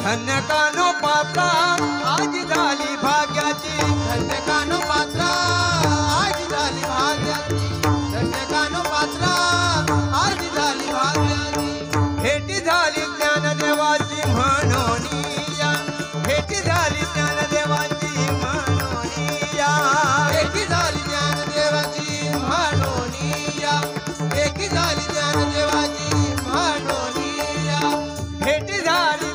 धन्य कानोपात्रा आज झाली भाग्याची धन्य कानोपात्रा आज झाली भाग्याची धन्य कानोपात्रा आज झाली भाग्याची भेटी झाली ज्ञानदेवाची म्हणोनिया भेटी झाली ज्ञानदेवाची म्हणोनिया एकी झाली ज्ञानदेवाची म्हणोनिया एकी झाली ज्ञानदेवाची म्हणोनिया भेटी झाली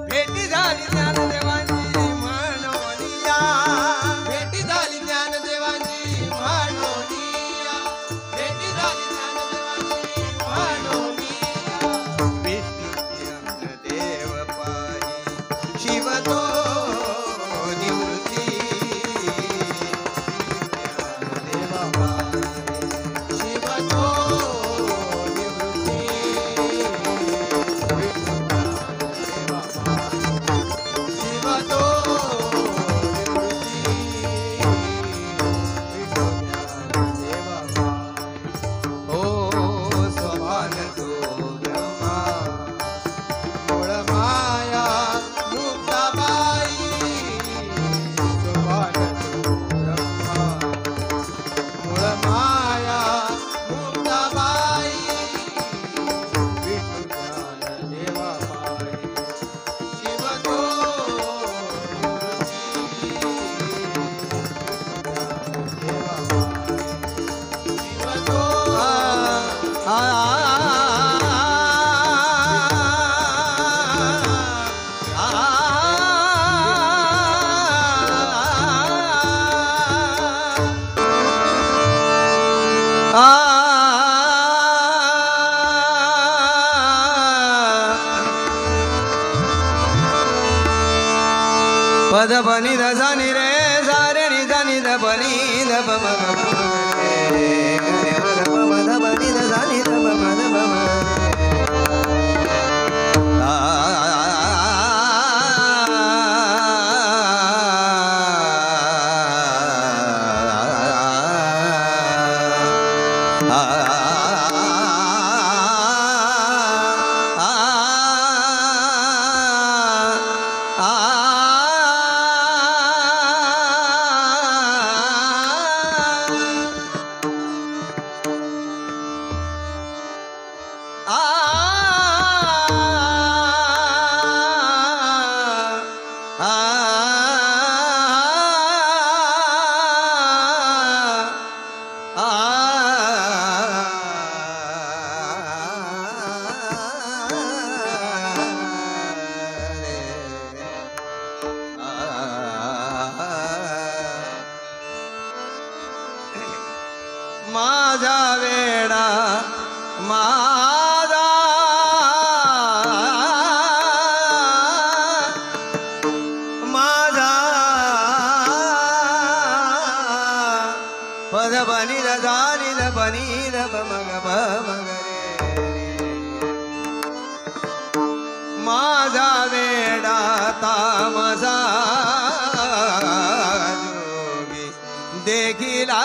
भेटी झाली ज्ञानदेवाची म्हणोनिया भेटी झाली ज्ञानदेवाची म्हणोनिया भेटी झाली ज्ञानदेवाची म्हणोनिया विष्णू देव पाही शिव तो निवृत्ती देव पाही शिव तो निवृत्ती शिव तो हो स्वभान तो ब्रह्मा मूळ माया मुक्ता पद बनी द जानी रे सारे नि जानी द बनी द ब म ग ब रे द बनी द जानी द ब म द ब म माझा वेडा माझा माझा पद बनी द जानी द बनी द ब म ग ब म ग रे माझा वेडा तामसा जोगी देखिला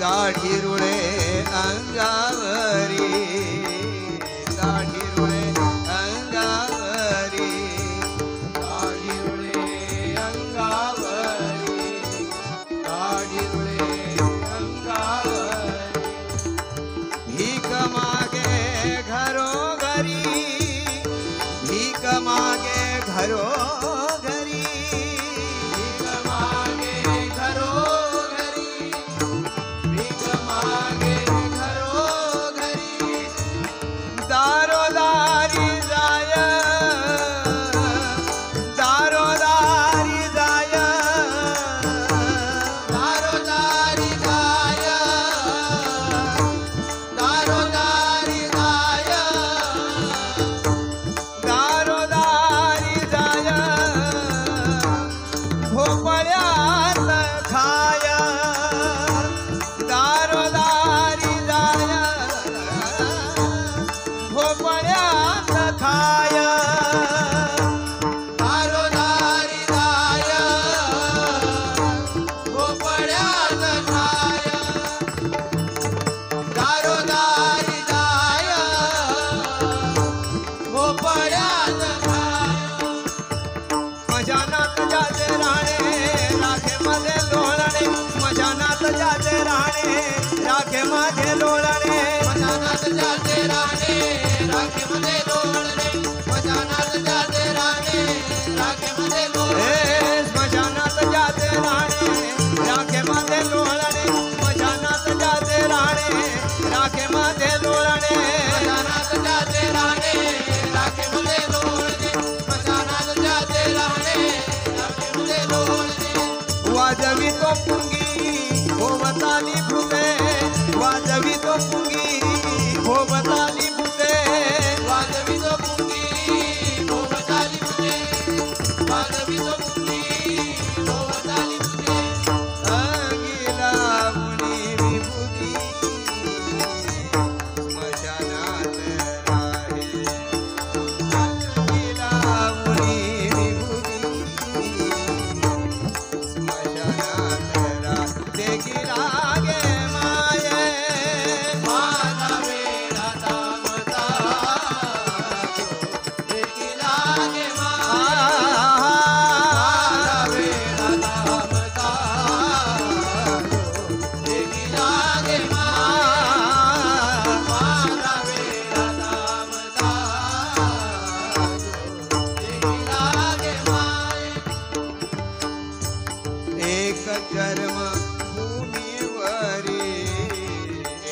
दाढी रुळे अंगावरी दाढी रुळे अंगावरी दाढी रुळे अंगावरी दाढी रुळे अंगावरी भीक मागे घरोघरी भीक मागे घरोघरी भीक मागे घरोघरी भीक मागे घरोघरी राणे राखे माझे लोळणे मजानात जाते राणे राखेमध्ये लोळणे मजानात जाते राणे राखेमध्ये लोळणे हे स्मशानात जाते राणे राखे माझे लोळणे स्मशानात जाते राणे राखे माझे लोळणे मजानात जाते राणे राखेमध्ये लोळणे मजानात जाते राणे राखेमध्ये लोळणे वाजवी तो पुंगी भोवताली भूते वाजवी तो पुंगी भोवताली भूते वाजवितो पुंगी भोवताली भुते वाजवितो पुंगी भोवताली भुते अंगिला मुनी विभूती स्मशानात राहे अंगिला मुनी विभूती स्मशानात राहे गिरा गे माये माझा वेडा दामता देखीला गे माझा वेडा दामता देखीला गे माझा वेडा दामता देखीला गे माये एक चर्म भूमीवरी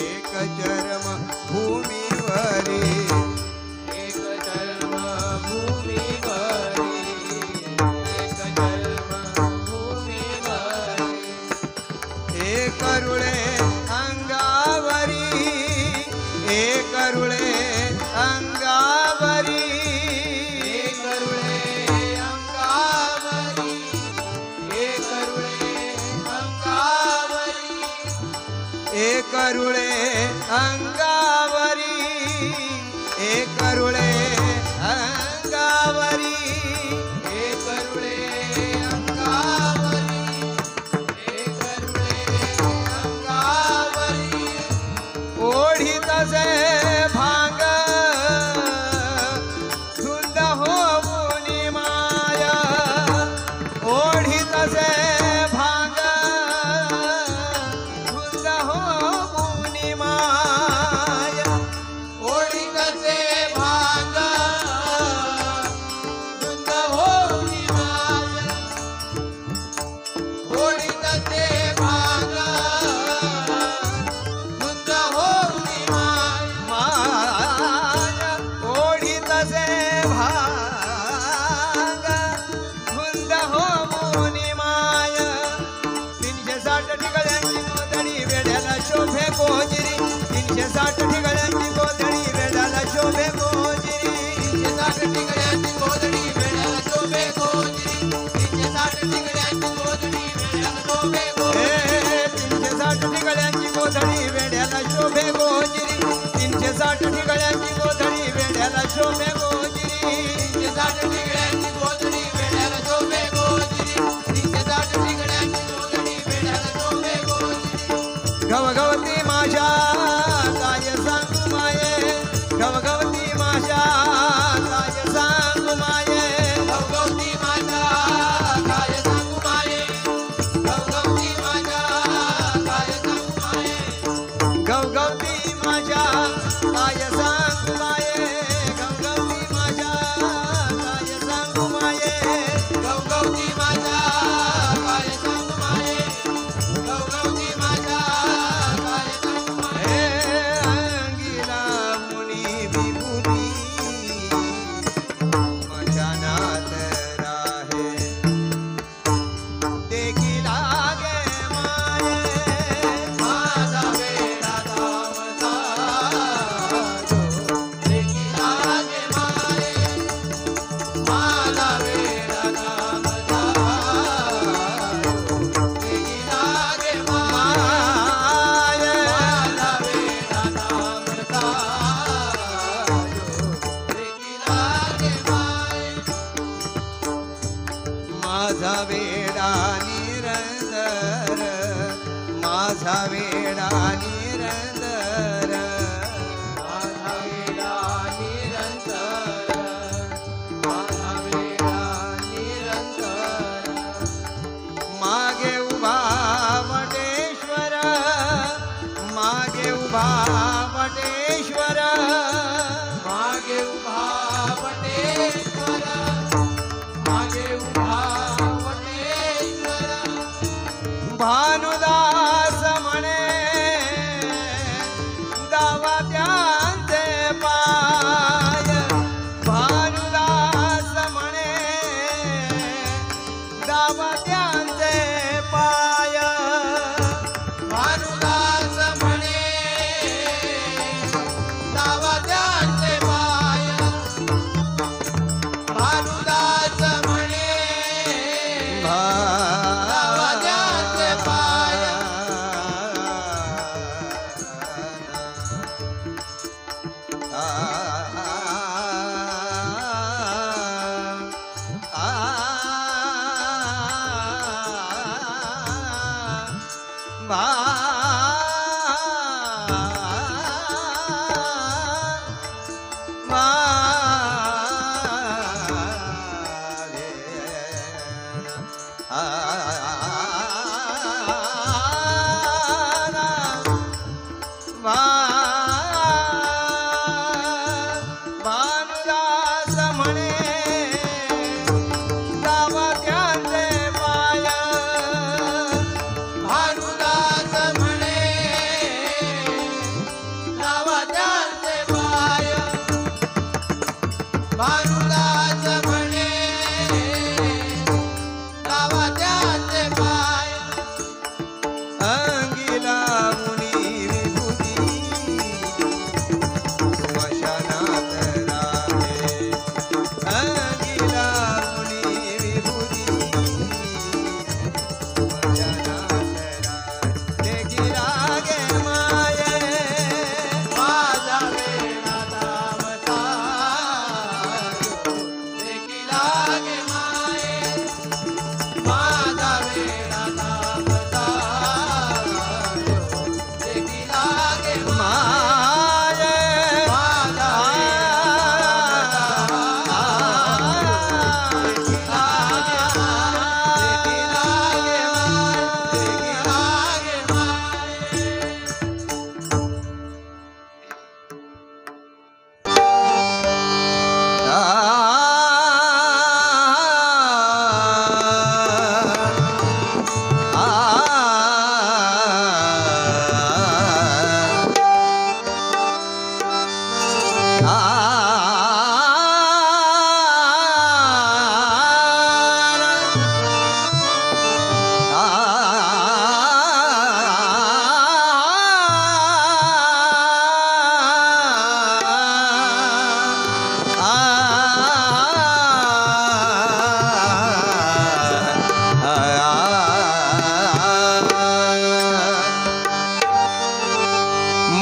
एक चर्म भूमीवरी एक जन्म भूमीवरी एक जन्म भूमीवरी एक रुळे अंगावरी एक रुळे अंगावरी एक रुळे अंगावरी एक रुळे अंगावरी एक रुळे अंगावरी एक रुळे अंगावरी एक रुळे अंगावरी एक रुळे अंगावरी ओढीतसे भांग धुंद होऊनी माया ओढीतसे भांग धुंद होऊनी माया ओढीतसे भांग धुंद होऊनी माया ओढीतसे भांग धुंद होऊनी माया माया ओढीतसे भांग धुंद होऊनी माया 360 ठिकाण्यांची गोधडी वेड्याला शोभे गोजिरी 360 ठिकाण्यांची गोधडी वेड्याला शोभे गोजिरी 360 ठिगड्यांची गोधडी वेड्याला शोभे गोजिरी 360 ठिगड्यांची गोधडी वेड्याला शोभे गोजिरी 360 ठिकाण्यांची गोधडी वेड्याला शोभे गोजिरी 360 ठिकाण्यांची गोधडी वेड्याला शोभे गोजिरी 360 ठिगड्यांची गोधडी वेड्याला शोभे गोजिरी 360 ठिगड्यांची गोधडी वेड्याला शोभे गोजिरी गवगवती माझ्या काय सांगू माये गवगवती माझ्या काय सांगू माये गवगवती माझ्या काय सांगू माये गवगवती माझ्या काय सांगू माये गवगवती माझ्या काय सांगू माये गवगवती माझ्या काय सांगू माये गवगवती माझ्या काय सांगू माये गवगवती माझ्या काय सांगू माये हे अंगिला मुनी विभूती स्मशानात राहे देखीला गे माये माझा वेडा दामता देखीला गे माये माझा वेडा दामता देखीला गे माये माझा वेडा दामता देखीला गे माये माझा वेडा निरंतर माझा वेडा निरंतर माझा वेडा निरंतर माझा वेडा निरंतर मागे उभा वटेश्वर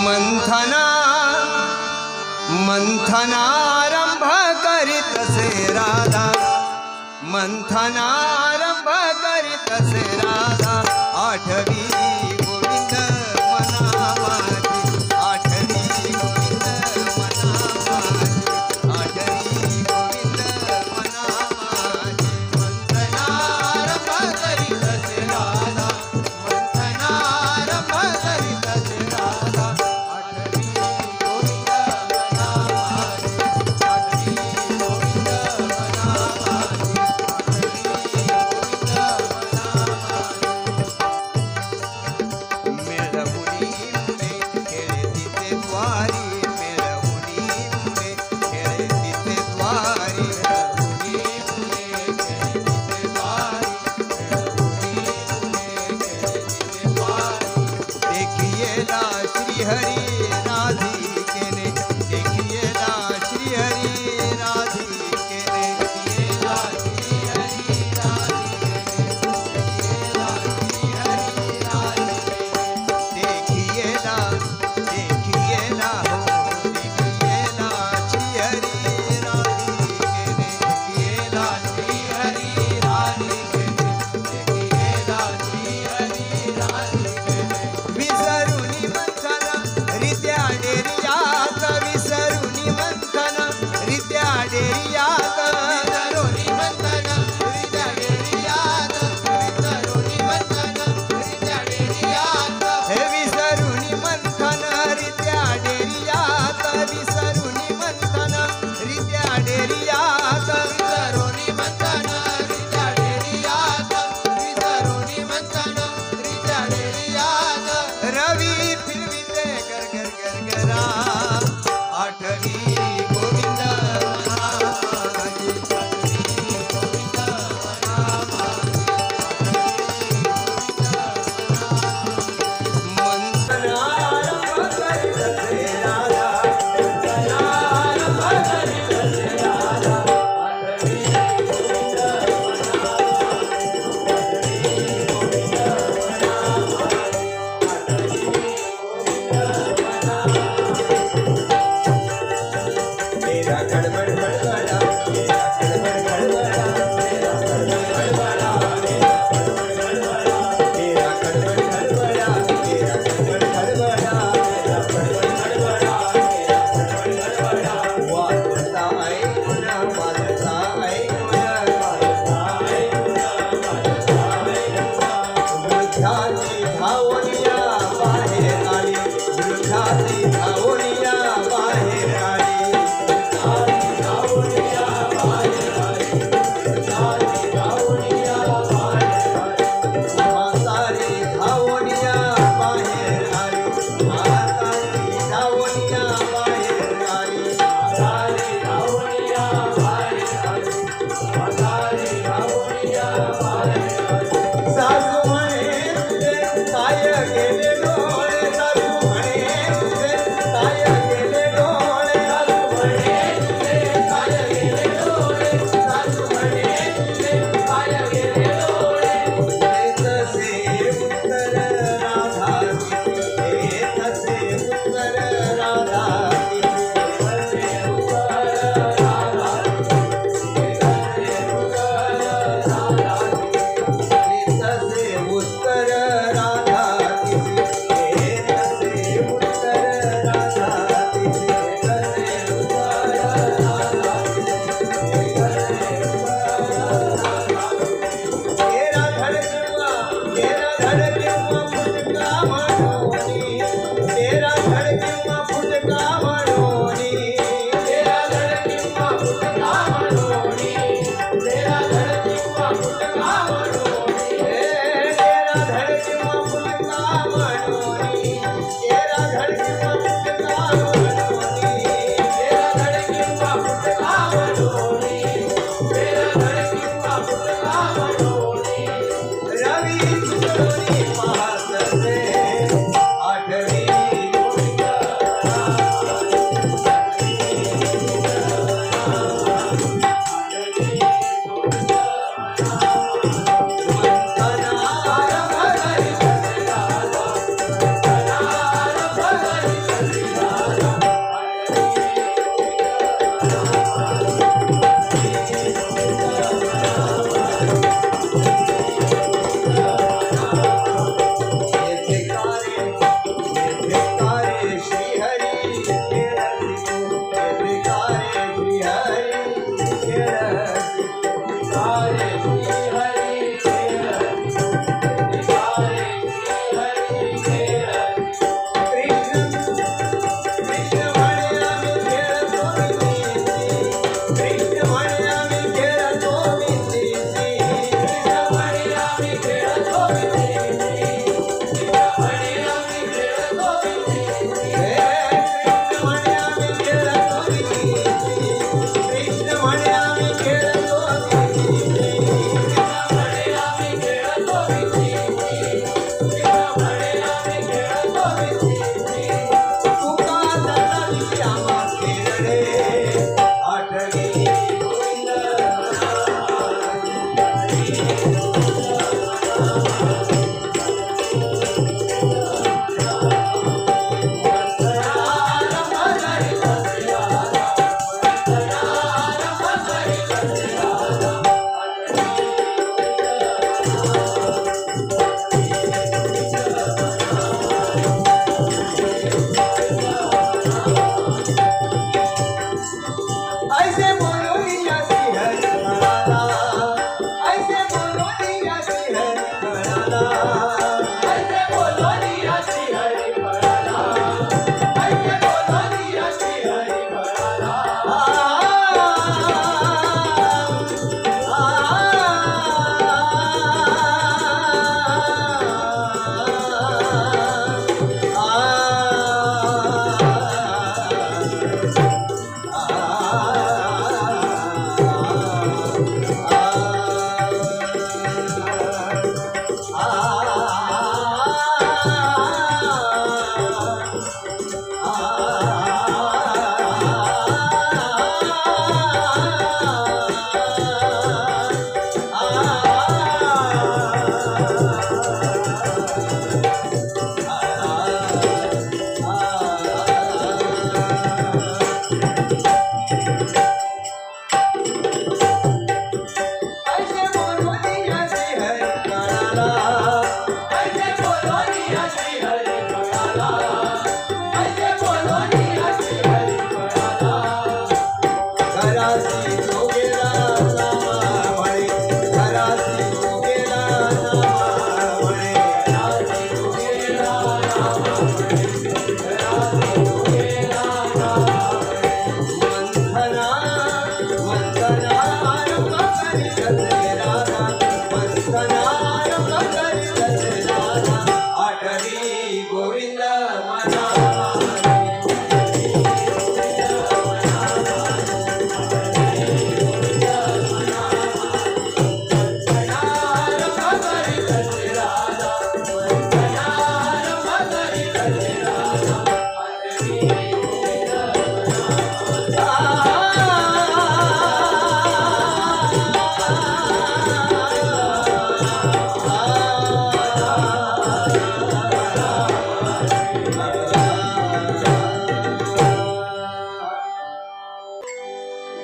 मंथना मंथनारंभ करीतसे राधा मंथनारंभ करीतसे राधा आठवी गोविंद मना माझी आठवी गोविंद मना माझी आठवी गोविंद मना माझी मंथनारंभ करीतसे राधा मंथनारंभ करीतसे राधा आठवी गोविंद मना माझी आठवी गोविंद मना माझी आठवी गोविंद मना माझी मेळवुनी मुले खेळतीचे द्वारी मेळवुनी मुले खेळतीचे द्वारी देखिएला श्रीहरी राधिकेने देखिएला श्रीहरी राधिकेने देखिएला देखिएला हो देखिएला श्रीहरी राधिकेने विसरुनी मंथना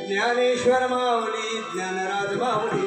ज्ञानेश्वर माऊली ज्ञानराज माऊली